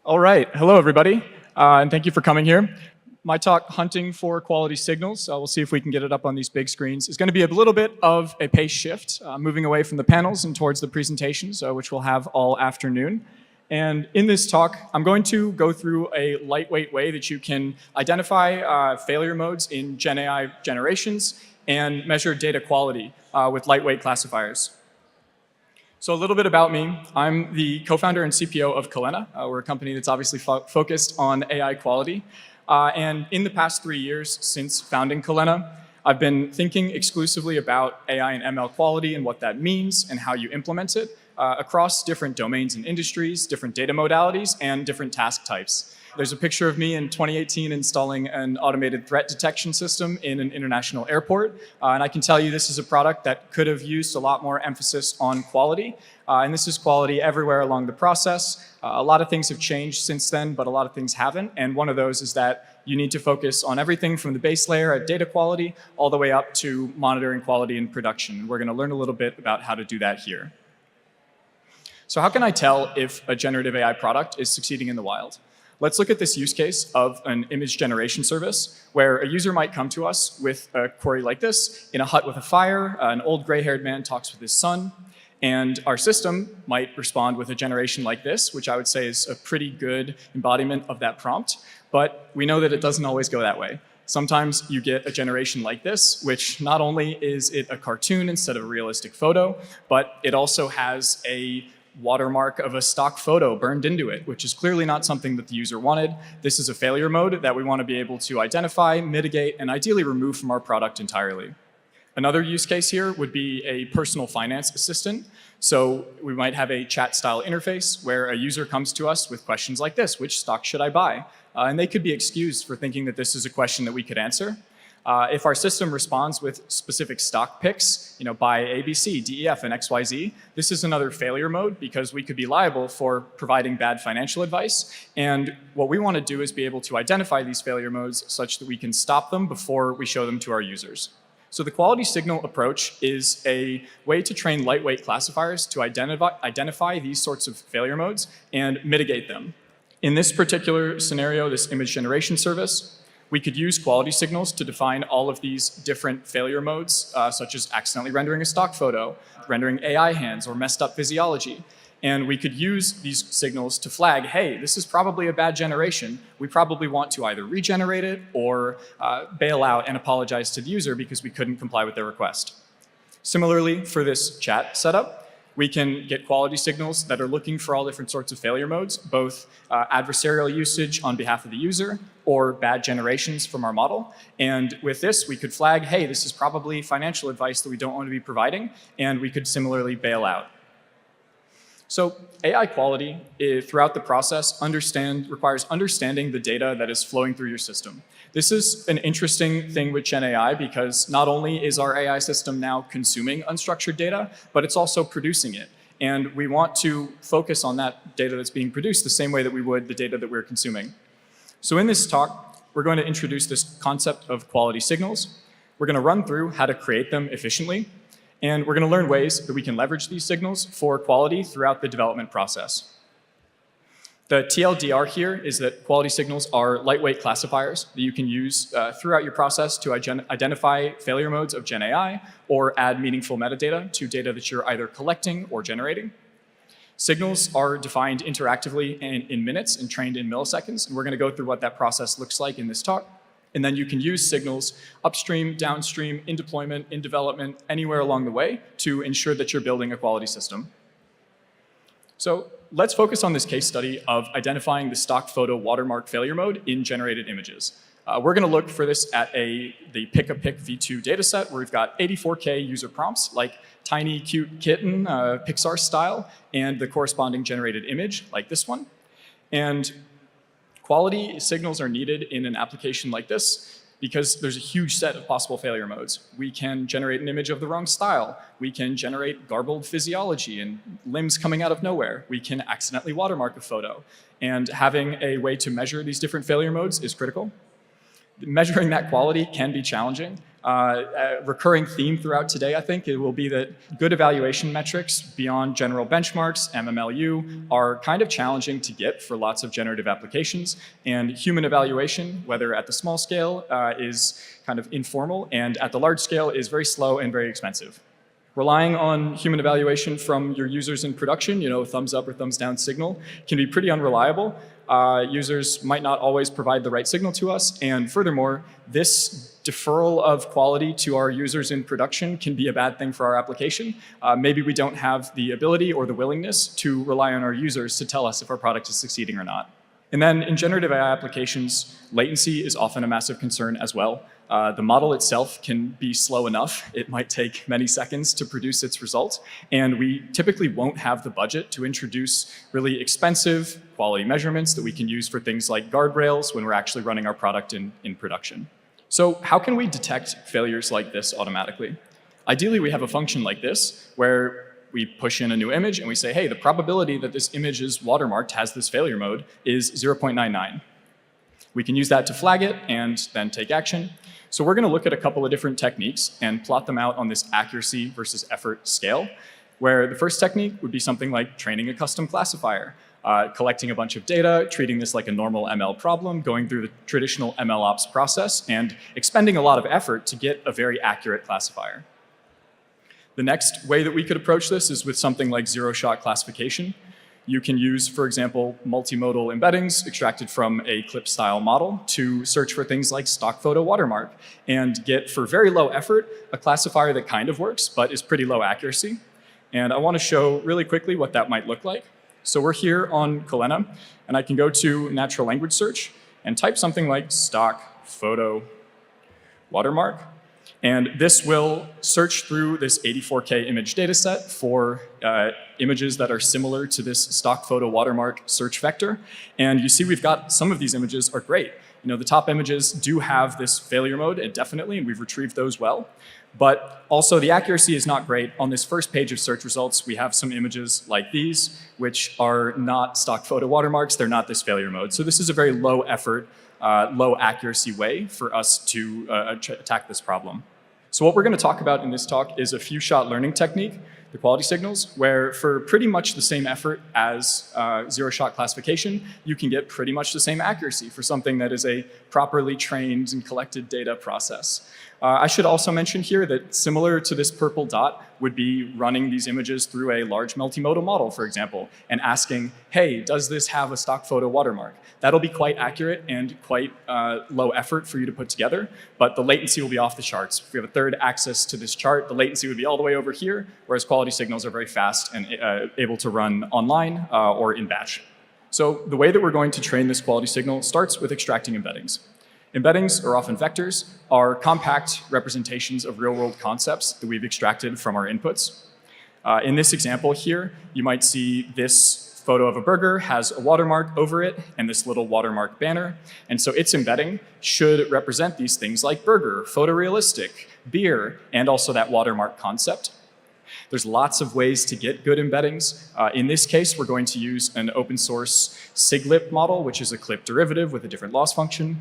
All right, hello everybody, and thank you for coming here. My talk, Hunting for Quality Signals, we'll see if we can get it up on these big screens, is going to be a little bit of a pace shift, moving away from the panels and towards the presentations, which we'll have all afternoon. And in this talk, I'm going to go through a lightweight way that you can identify failure modes in Gen AI generations and measure data quality with lightweight classifiers. So a little bit about me. I'm the co-founder and CPO of Kolena. We're a company that's obviously focused on AI quality. And in the past 3 years since founding Kolena, I've been thinking exclusively about AI and ML quality and what that means and how you implement it across different domains and industries, different data modalities, and different task types. There's a picture of me in 2018 installing an automated threat detection system in an international airport. And I can tell you this is a product that could have used a lot more emphasis on quality. And this is quality everywhere along the process. A lot of things have changed since then, but a lot of things haven't. And one of those is that you need to focus on everything from the base layer at data quality all the way up to monitoring quality in production. We're going to learn a little bit about how to do that here. So how can I tell if a generative AI product is succeeding in the wild? Let's look at this use case of an image generation service where a user might come to us with a query like this. In a hut with a fire, an old gray-haired man talks with his son, and our system might respond with a generation like this, which I would say is a pretty good embodiment of that prompt. But we know that it doesn't always go that way. Sometimes you get a generation like this, which not only is it a cartoon instead of a realistic photo, but it also has a watermark of a stock photo burned into it, which is clearly not something that the user wanted. This is a failure mode that we want to be able to identify, mitigate, and ideally remove from our product entirely. Another use case here would be a personal finance assistant. So we might have a chat-style interface where a user comes to us with questions like this: which stock should I buy? And they could be excused for thinking that this is a question that we could answer. If our system responds with specific stock picks, buy A, B, C, D, E, F, and X, Y, Z, this is another failure mode because we could be liable for providing bad financial advice. And what we want to do is be able to identify these failure modes such that we can stop them before we show them to our users. So the quality signal approach is a way to train lightweight classifiers to identify these sorts of failure modes and mitigate them. In this particular scenario, this image generation service, we could use quality signals to define all of these different failure modes, such as accidentally rendering a stock photo, rendering AI hands, or messed up physiology. And we could use these signals to flag, hey, this is probably a bad generation. We probably want to either regenerate it or bail out and apologize to the user because we couldn't comply with their request. Similarly, for this chat setup, we can get quality signals that are looking for all different sorts of failure modes, both adversarial usage on behalf of the user or bad generations from our model. And with this, we could flag, hey, this is probably financial advice that we don't want to be providing, and we could similarly bail out. So AI quality throughout the process requires understanding the data that is flowing through your system. This is an interesting thing with Gen AI because not only is our AI system now consuming unstructured data, but it's also producing it. And we want to focus on that data that's being produced the same way that we would the data that we're consuming. So in this talk, we're going to introduce this concept of quality signals. We're going to run through how to create them efficiently. And we're going to learn ways that we can leverage these signals for quality throughout the development process. The TLDR here is that quality signals are lightweight classifiers that you can use throughout your process to identify failure modes of Gen AI or add meaningful metadata to data that you're either collecting or generating. Signals are defined interactively in minutes and trained in milliseconds. And we're going to go through what that process looks like in this talk. And then you can use signals upstream, downstream, in deployment, in development, anywhere along the way to ensure that you're building a quality system. So let's focus on this case study of identifying the stock photo watermark failure mode in generated images. We're going to look for this at the pick-a-pick v2 dataset where we've got 84K user prompts like tiny, cute kitten, Pixar style, and the corresponding generated image like this one. And quality signals are needed in an application like this because there's a huge set of possible failure modes. We can generate an image of the wrong style. We can generate garbled physiology and limbs coming out of nowhere. We can accidentally watermark a photo. And having a way to measure these different failure modes is critical. Measuring that quality can be challenging. A recurring theme throughout today, I think, it will be that good evaluation metrics beyond general benchmarks, MMLU, are kind of challenging to get for lots of generative applications. And human evaluation, whether at the small scale, is kind of informal, and at the large scale is very slow and very expensive. Relying on human evaluation from your users in production, thumbs up or thumbs down signal, can be pretty unreliable. Users might not always provide the right signal to us, and furthermore, this deferral of quality to our users in production can be a bad thing for our application. Maybe we don't have the ability or the willingness to rely on our users to tell us if our product is succeeding or not. And then in generative AI applications, latency is often a massive concern as well. The model itself can be slow enough. It might take many seconds to produce its result, and we typically won't have the budget to introduce really expensive quality measurements that we can use for things like guardrails when we're actually running our product in production. So how can we detect failures like this automatically? Ideally, we have a function like this where we push in a new image and we say, hey, the probability that this image is watermarked, has this failure mode, is 0.99. We can use that to flag it and then take action. So we're going to look at a couple of different techniques and plot them out on this accuracy versus effort scale, where the first technique would be something like training a custom classifier, collecting a bunch of data, treating this like a normal ML problem, going through the traditional MLOps process, and expending a lot of effort to get a very accurate classifier. The next way that we could approach this is with something like zero-shot classification. You can use, for example, multimodal embeddings extracted from a clip-style model to search for things like stock photo watermark and get, for very low effort, a classifier that kind of works but is pretty low accuracy. And I want to show really quickly what that might look like. So we're here on Kolena, and I can go to natural language search and type something like stock photo watermark. And this will search through this 84K image dataset for images that are similar to this stock photo watermark search vector. And you see we've got some of these images are great. The top images do have this failure mode, definitely, and we've retrieved those well. But also the accuracy is not great. On this first page of search results, we have some images like these, which are not stock photo watermarks. They're not this failure mode. So this is a very low effort, low accuracy way for us to attack this problem. So what we're going to talk about in this talk is a few-shot learning technique, the quality signals, where for pretty much the same effort as zero-shot classification, you can get pretty much the same accuracy for something that is a properly trained and collected data process. I should also mention here that similar to this purple dot would be running these images through a large multimodal model, for example, and asking, hey, does this have a stock photo watermark? That'll be quite accurate and quite low effort for you to put together, but the latency will be off the charts. If we have a third axis to this chart, the latency would be all the way over here, whereas quality signals are very fast and able to run online or in batch. So the way that we're going to train this quality signal starts with extracting embeddings. Embeddings, or often vectors, are compact representations of real-world concepts that we've extracted from our inputs. In this example here, you might see this photo of a burger has a watermark over it and this little watermark banner. And so its embedding should represent these things like burger, photorealistic, beer, and also that watermark concept. There's lots of ways to get good embeddings. In this case, we're going to use an open source SIGLIP model, which is a clip derivative with a different loss function.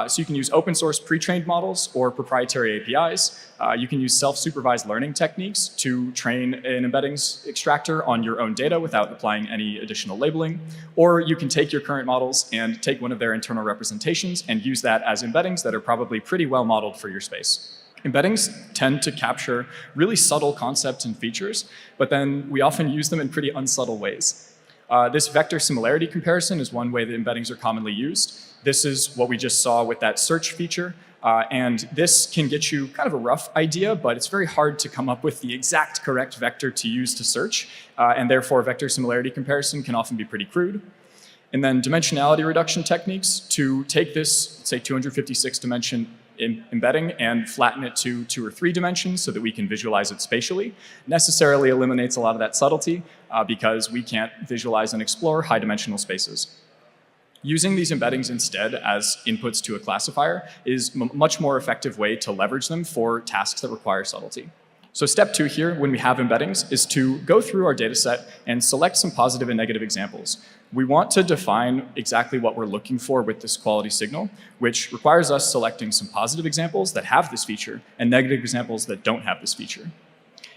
So you can use open source pre-trained models or proprietary APIs. You can use self-supervised learning techniques to train an embeddings extractor on your own data without applying any additional labeling. Or you can take your current models and take one of their internal representations and use that as embeddings that are probably pretty well modeled for your space. Embeddings tend to capture really subtle concepts and features, but then we often use them in pretty unsubtle ways. This vector similarity comparison is one way that embeddings are commonly used. This is what we just saw with that search feature. And this can get you kind of a rough idea, but it's very hard to come up with the exact correct vector to use to search. And therefore, vector similarity comparison can often be pretty crude. And then dimensionality reduction techniques to take this, say, 256 dimension embedding and flatten it to 2 or 3 dimensions so that we can visualize it spatially necessarily eliminates a lot of that subtlety because we can't visualize and explore high dimensional spaces. Using these embeddings instead as inputs to a classifier is a much more effective way to leverage them for tasks that require subtlety. So step 2 here, when we have embeddings, is to go through our data set and select some positive and negative examples. We want to define exactly what we're looking for with this quality signal, which requires us selecting some positive examples that have this feature and negative examples that don't have this feature.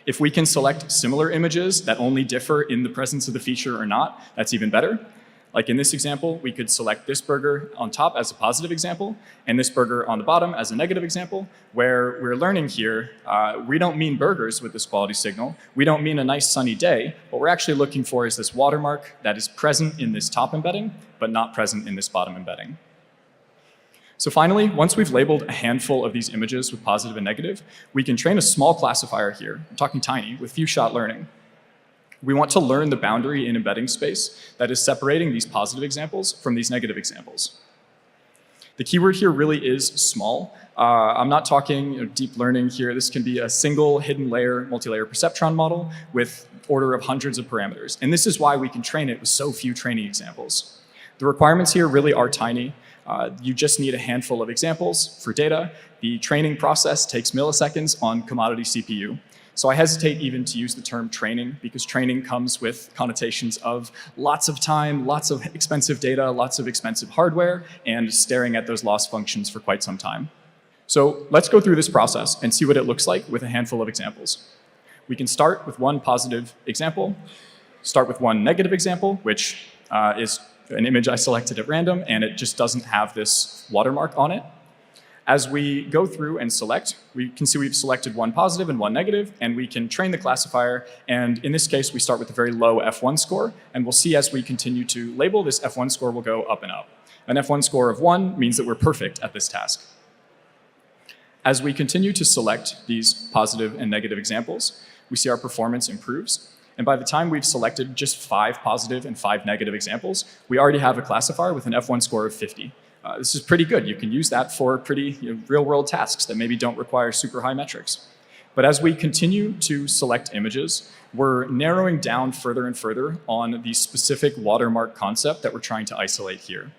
If we can select similar images that only differ in the presence of the feature or not, that's even better. Like in this example, we could select this burger on top as a positive example and this burger on the bottom as a negative example, where we're learning here, we don't mean burgers with this quality signal. We don't mean a nice sunny day. What we're actually looking for is this watermark that is present in this top embedding, but not present in this bottom embedding. So finally, once we've labeled a handful of these images with positive and negative, we can train a small classifier here, I'm talking tiny, with few-shot learning. We want to learn the boundary in embedding space that is separating these positive examples from these negative examples. The keyword here really is small. I'm not talking deep learning here. This can be a single hidden layer, multi-layer perceptron model with order of hundreds of parameters. And this is why we can train it with so few training examples. The requirements here really are tiny. You just need a handful of examples for data. The training process takes milliseconds on commodity CPU. So I hesitate even to use the term training because training comes with connotations of lots of time, lots of expensive data, lots of expensive hardware, and staring at those loss functions for quite some time. So let's go through this process and see what it looks like with a handful of examples. We can start with one positive example, start with one negative example, which is an image I selected at random, and it just doesn't have this watermark on it. As we go through and select, we can see we've selected one positive and one negative, and we can train the classifier. And in this case, we start with a very low F1 score, and we'll see as we continue to label, this F1 score will go up and up. An F1 score of 1 means that we're perfect at this task. As we continue to select these positive and negative examples, we see our performance improves. And by the time we've selected just 5 positive and 5 negative examples, we already have a classifier with an F1 score of 50. This is pretty good. You can use that for pretty real-world tasks that maybe don't require super high metrics. But as we continue to select images, we're narrowing down further and further on the specific watermark concept that we're trying to isolate here.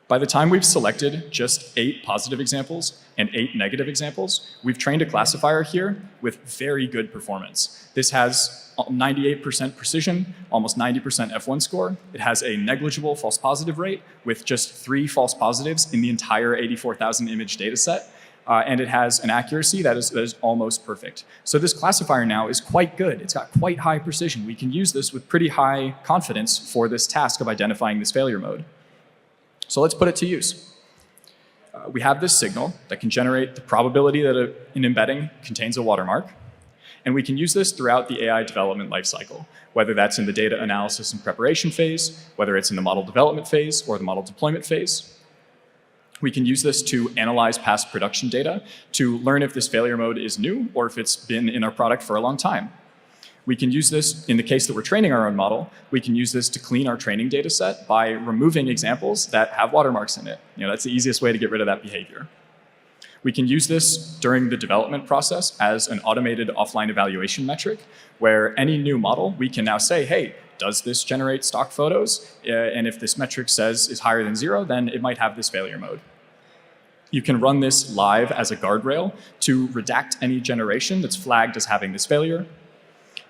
By the time we've selected just 8 positive examples and 8 negative examples, we've trained a classifier here with very good performance. This has 98% precision, almost 90% F1 score. It has a negligible false positive rate with just 3 false positives in the entire 84,000 image data set. And it has an accuracy that is almost perfect. So this classifier now is quite good. It's got quite high precision. We can use this with pretty high confidence for this task of identifying this failure mode. So let's put it to use. We have this signal that can generate the probability that an embedding contains a watermark. And we can use this throughout the AI development lifecycle, whether that's in the data analysis and preparation phase, whether it's in the model development phase or the model deployment phase. We can use this to analyze past production data to learn if this failure mode is new or if it's been in our product for a long time. We can use this, in the case that we're training our own model, we can use this to clean our training data set by removing examples that have watermarks in it. That's the easiest way to get rid of that behavior. We can use this during the development process as an automated offline evaluation metric, where any new model, we can now say, hey, does this generate stock photos? And if this metric says is higher than 0, then it might have this failure mode. You can run this live as a guardrail to redact any generation that's flagged as having this failure.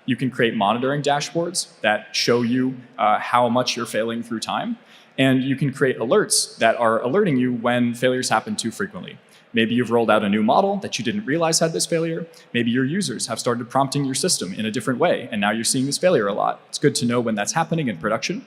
You can create monitoring dashboards that show you how much you're failing through time. And you can create alerts that are alerting you when failures happen too frequently. Maybe you've rolled out a new model that you didn't realize had this failure. Maybe your users have started prompting your system in a different way, and now you're seeing this failure a lot. It's good to know when that's happening in production.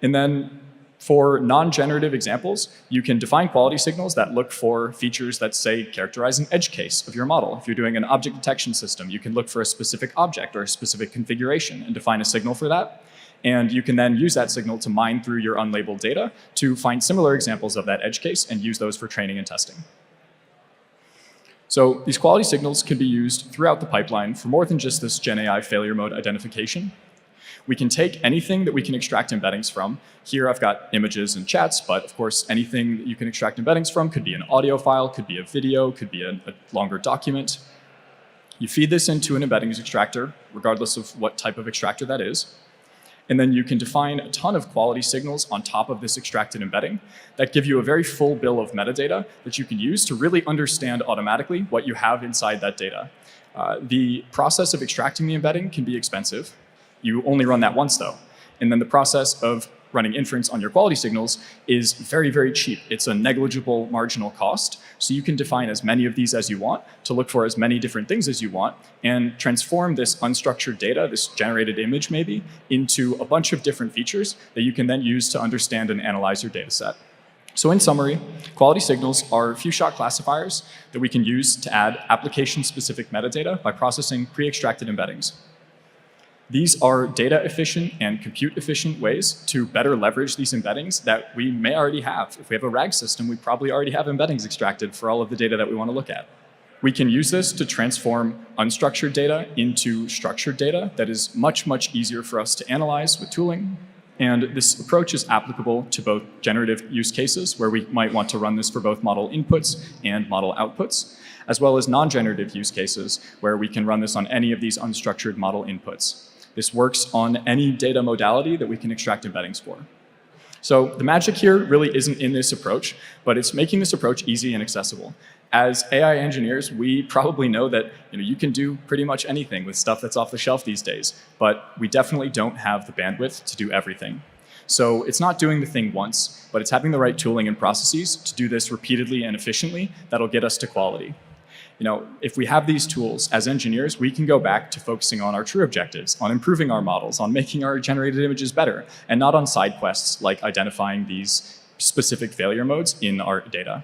And then for non-generative examples, you can define quality signals that look for features that, say, characterize an edge case of your model. If you're doing an object detection system, you can look for a specific object or a specific configuration and define a signal for that. And you can then use that signal to mine through your unlabeled data to find similar examples of that edge case and use those for training and testing. So these quality signals can be used throughout the pipeline for more than just this GenAI failure mode identification. We can take anything that we can extract embeddings from. Here I've got images and chats, but of course anything that you can extract embeddings from could be an audio file, could be a video, could be a longer document. You feed this into an embeddings extractor, regardless of what type of extractor that is. And then you can define a ton of quality signals on top of this extracted embedding that give you a very full bill of metadata that you can use to really understand automatically what you have inside that data. The process of extracting the embedding can be expensive. You only run that once, though. And then the process of running inference on your quality signals is very, very cheap. It's a negligible marginal cost. So you can define as many of these as you want to look for as many different things as you want and transform this unstructured data, this generated image maybe, into a bunch of different features that you can then use to understand and analyze your data set. So in summary, quality signals are few-shot classifiers that we can use to add application-specific metadata by processing pre-extracted embeddings. These are data-efficient and compute-efficient ways to better leverage these embeddings that we may already have. If we have a RAG system, we probably already have embeddings extracted for all of the data that we want to look at. We can use this to transform unstructured data into structured data that is much, much easier for us to analyze with tooling. And this approach is applicable to both generative use cases, where we might want to run this for both model inputs and model outputs, as well as non-generative use cases, where we can run this on any of these unstructured model inputs. This works on any data modality that we can extract embeddings for. So the magic here really isn't in this approach, but it's making this approach easy and accessible. As AI engineers, we probably know that you can do pretty much anything with stuff that's off the shelf these days, but we definitely don't have the bandwidth to do everything. So it's not doing the thing once, but it's having the right tooling and processes to do this repeatedly and efficiently that'll get us to quality. If we have these tools as engineers, we can go back to focusing on our true objectives, on improving our models, on making our generated images better, and not on side quests like identifying these specific failure modes in our data.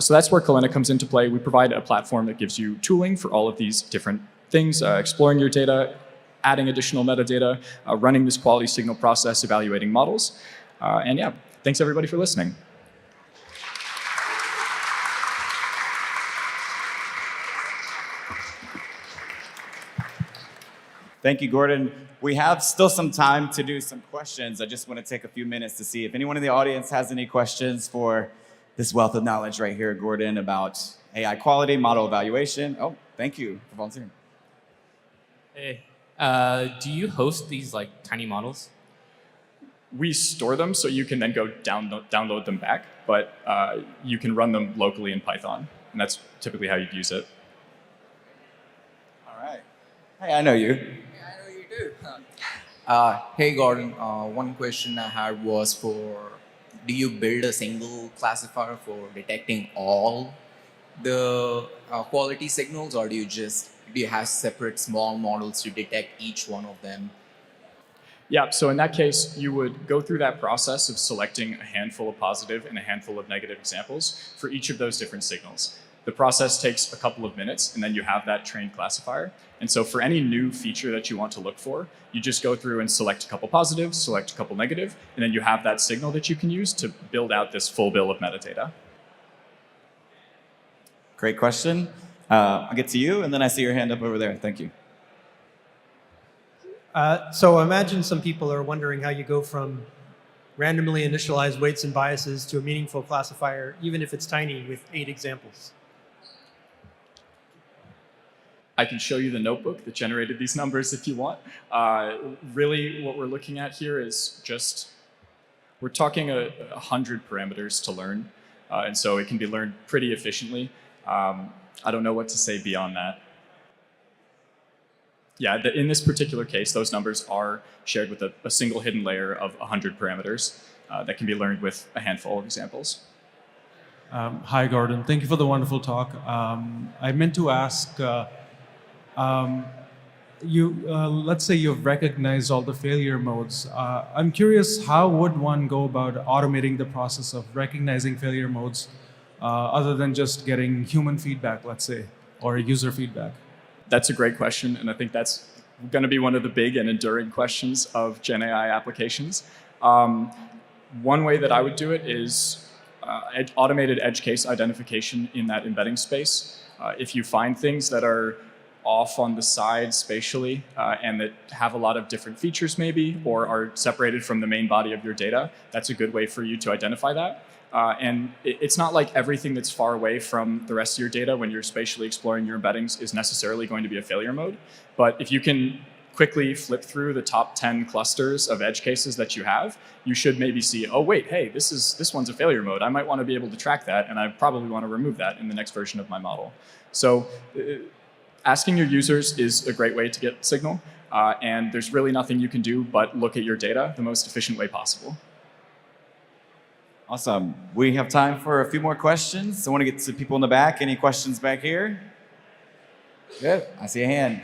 So that's where Kolena comes into play. We provide a platform that gives you tooling for all of these different things, exploring your data, adding additional metadata, running this quality signal process, evaluating models. And yeah, thanks everybody for listening. Thank you, Gordon. We have still some time to do some questions. I just want to take a few minutes to see if anyone in the audience has any questions for this wealth of knowledge right here, Gordon, about AI quality, model evaluation. Oh, thank you for volunteering. Hey, do you host these tiny models? We store them so you can then go download them back, but you can run them locally in Python, and that's typically how you'd use it. All right. Hey, I know you. Hey Gordon, one question I had was do you build a single classifier for detecting all the quality signals, or do you have separate small models to detect each one of them? Yeah, so in that case, you would go through that process of selecting a handful of positive and a handful of negative examples for each of those different signals. The process takes a couple of minutes, and then you have that trained classifier. And so for any new feature that you want to look for, you just go through and select a couple positives, select a couple negative, and then you have that signal that you can use to build out this full bill of metadata. Great question. I'll get to you, and then I see your hand up over there. Thank you. So imagine some people are wondering how you go from randomly initialized weights and biases to a meaningful classifier, even if it's tiny, with 8 examples. I can show you the notebook that generated these numbers if you want. Really, what we're looking at here is we're talking 100 parameters to learn. And so it can be learned pretty efficiently. I don't know what to say beyond that. Yeah, in this particular case, those numbers are shared with a single hidden layer of 100 parameters that can be learned with a handful of examples. Hi, Gordon. Thank you for the wonderful talk. I meant to ask, let's say you've recognized all the failure modes. I'm curious, how would one go about automating the process of recognizing failure modes other than just getting human feedback, let's say, or user feedback? That's a great question, and I think that's going to be one of the big and enduring questions of Gen AI applications. One way that I would do it is automated edge case identification in that embedding space. If you find things that are off on the side spatially and that have a lot of different features maybe, or are separated from the main body of your data, that's a good way for you to identify that. And it's not like everything that's far away from the rest of your data when you're spatially exploring your embeddings is necessarily going to be a failure mode. But if you can quickly flip through the top 10 clusters of edge cases that you have, you should maybe see, oh wait, hey, this one's a failure mode. I might want to be able to track that, and I probably want to remove that in the next version of my model. So asking your users is a great way to get signal, and there's really nothing you can do but look at your data the most efficient way possible. Awesome. We have time for a few more questions. I want to get to people in the back. Any questions back here? Good. I see a hand.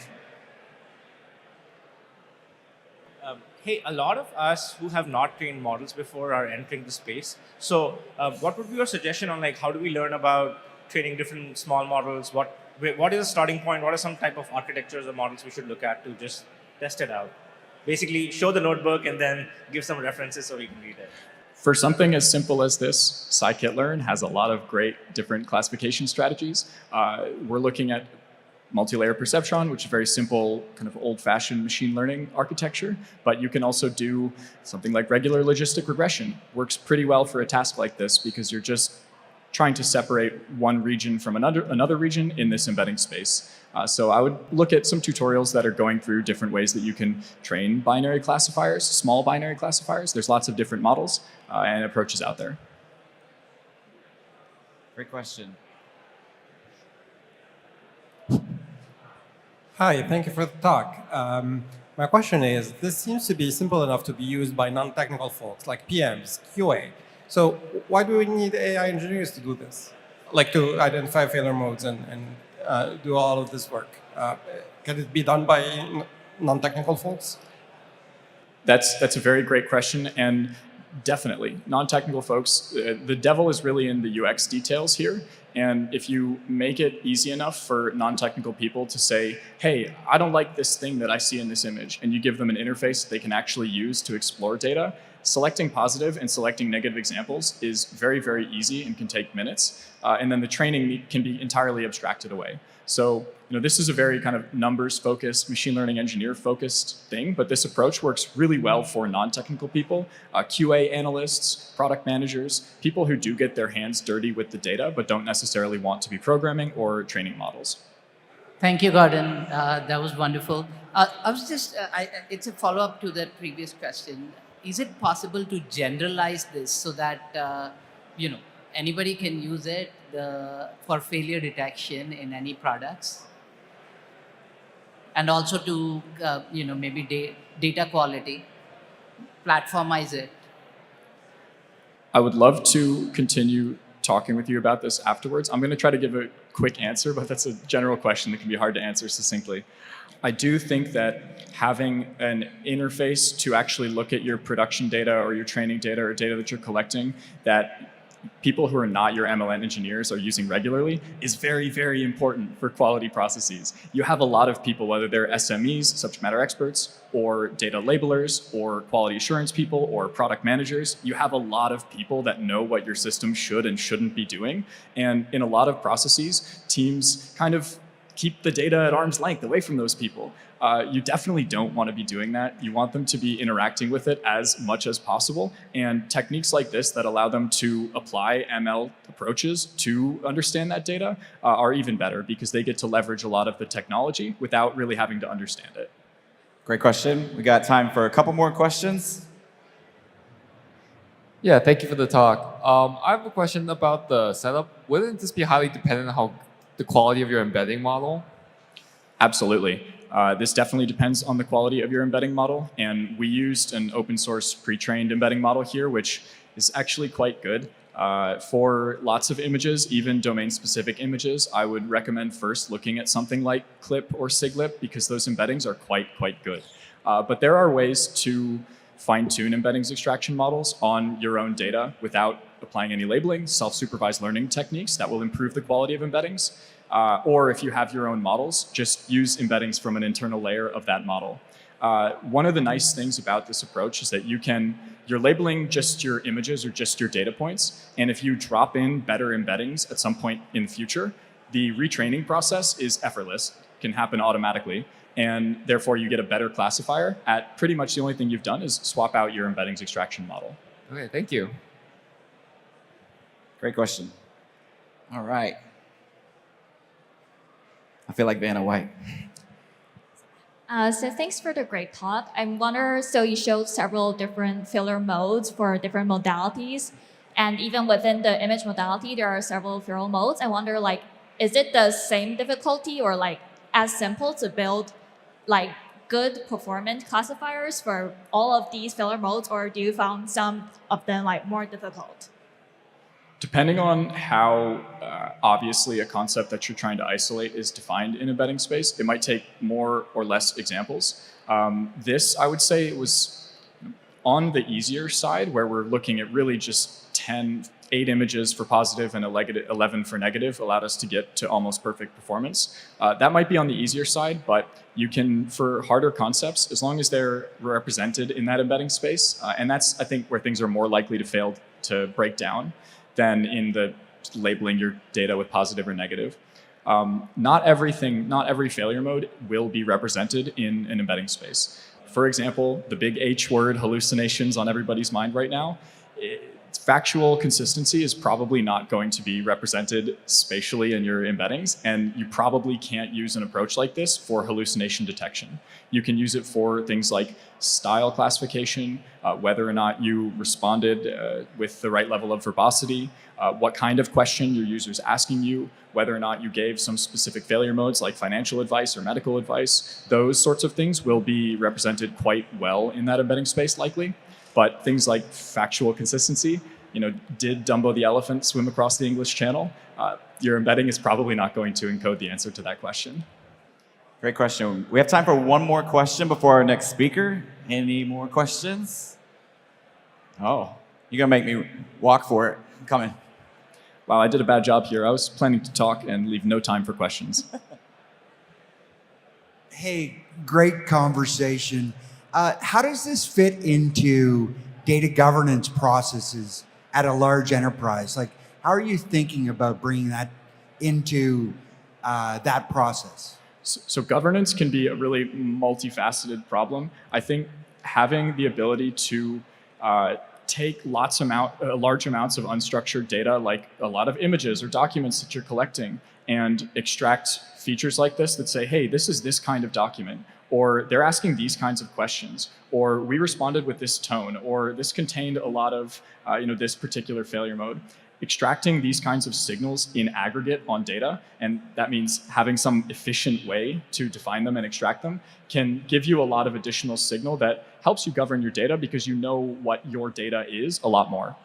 Hey, a lot of us who have not trained models before are entering the space. So what would be your suggestion on like how do we learn about training different small models? What is the starting point? What are some type of architectures or models we should look at to just test it out? Basically, show the notebook and then give some references so we can read it. For something as simple as this, scikit-learn has a lot of great different classification strategies. We're looking at multi-layer perceptron, which is a very simple, kind of old-fashioned machine learning architecture. But you can also do something like regular logistic regression. Works pretty well for a task like this because you're just trying to separate one region from another region in this embedding space. So I would look at some tutorials that are going through different ways that you can train binary classifiers, small binary classifiers. There's lots of different models and approaches out there. Great question. Hi, thank you for the talk. My question is, this seems to be simple enough to be used by non-technical folks like PMs, QA. So why do we need AI engineers to do this? Like to identify failure modes and do all of this work? Can it be done by non-technical folks? That's a very great question, and definitely, non-technical folks, the devil is really in the UX details here. And if you make it easy enough for non-technical people to say, hey, I don't like this thing that I see in this image, and you give them an interface they can actually use to explore data, selecting positive and selecting negative examples is very, very easy and can take minutes. And then the training can be entirely abstracted away. So this is a very kind of numbers-focused, machine learning engineer-focused thing, but this approach works really well for non-technical people, QA analysts, product managers, people who do get their hands dirty with the data, but don't necessarily want to be programming or training models. Thank you, Gordon. That was wonderful. I was just, it's a follow-up to that previous question. Is it possible to generalize this so that, anybody can use it for failure detection in any products? And also to, maybe data quality, platformize it. I would love to continue talking with you about this afterwards. I'm going to try to give a quick answer, but that's a general question that can be hard to answer succinctly. I do think that having an interface to actually look at your production data or your training data or data that you're collecting that people who are not your MLN engineers are using regularly is very, very important for quality processes. You have a lot of people, whether they're SMEs, subject matter experts, or data labelers, or quality assurance people, or product managers. You have a lot of people that know what your system should and shouldn't be doing. And in a lot of processes, teams kind of keep the data at arm's length away from those people. You definitely don't want to be doing that. You want them to be interacting with it as much as possible. And techniques like this that allow them to apply ML approaches to understand that data are even better because they get to leverage a lot of the technology without really having to understand it. Great question. We got time for a couple more questions. Yeah, thank you for the talk. I have a question about the setup. Wouldn't this be highly dependent on how the quality of your embedding model? Absolutely. This definitely depends on the quality of your embedding model. And we used an open source pre-trained embedding model here, which is actually quite good. For lots of images, even domain-specific images, I would recommend first looking at something like CLIP or SIGLIP because those embeddings are quite good. But there are ways to fine-tune embeddings extraction models on your own data without applying any labeling, self-supervised learning techniques that will improve the quality of embeddings. Or if you have your own models, just use embeddings from an internal layer of that model. One of the nice things about this approach is that you're labeling just your images or just your data points. And if you drop in better embeddings at some point in the future, the retraining process is effortless, can happen automatically. And therefore, you get a better classifier at pretty much the only thing you've done is swap out your embeddings extraction model. Okay, thank you. Great question. All right. I feel like Vanna White. So thanks for the great talk. I wonder, so you showed several different failure modes for different modalities. And even within the image modality, there are several failure modes. I wonder, is it the same difficulty or as simple to build like good performance classifiers for all of these failure modes, or do you find some of them like more difficult? Depending on how obviously a concept that you're trying to isolate is defined in embedding space, it might take more or less examples. This, I would say, was on the easier side, where we're looking at really just 8 images for positive and 11 for negative allowed us to get to almost perfect performance. That might be on the easier side, but you can, for harder concepts, as long as they're represented in that embedding space, and that's, I think, where things are more likely to fail to break down than in the labeling your data with positive or negative. Not every failure mode will be represented in an embedding space. For example, the big H word, hallucinations, on everybody's mind right now. Factual consistency is probably not going to be represented spatially in your embeddings, and you probably can't use an approach like this for hallucination detection. You can use it for things like style classification, whether or not you responded with the right level of verbosity, what kind of question your user's asking you, whether or not you gave some specific failure modes like financial advice or medical advice. Those sorts of things will be represented quite well in that embedding space likely. But things like factual consistency, did Dumbo the elephant swim across the English Channel? Your embedding is probably not going to encode the answer to that question. Great question. We have time for one more question before our next speaker. Any more questions? Oh, you're gonna make me walk for it. I'm coming. Wow, I did a bad job here. I was planning to talk and leave no time for questions. Hey, great conversation. How does this fit into data governance processes at a large enterprise? Like, how are you thinking about bringing that into that process? So governance can be a really multifaceted problem. I think having the ability to take large amounts of unstructured data, like a lot of images or documents that you're collecting, and extract features like this that say, hey, this is this kind of document, or they're asking these kinds of questions, or we responded with this tone, or this contained a lot of this particular failure mode. Extracting these kinds of signals in aggregate on data, and that means having some efficient way to define them and extract them, can give you a lot of additional signal that helps you govern your data because you know what your data is a lot more.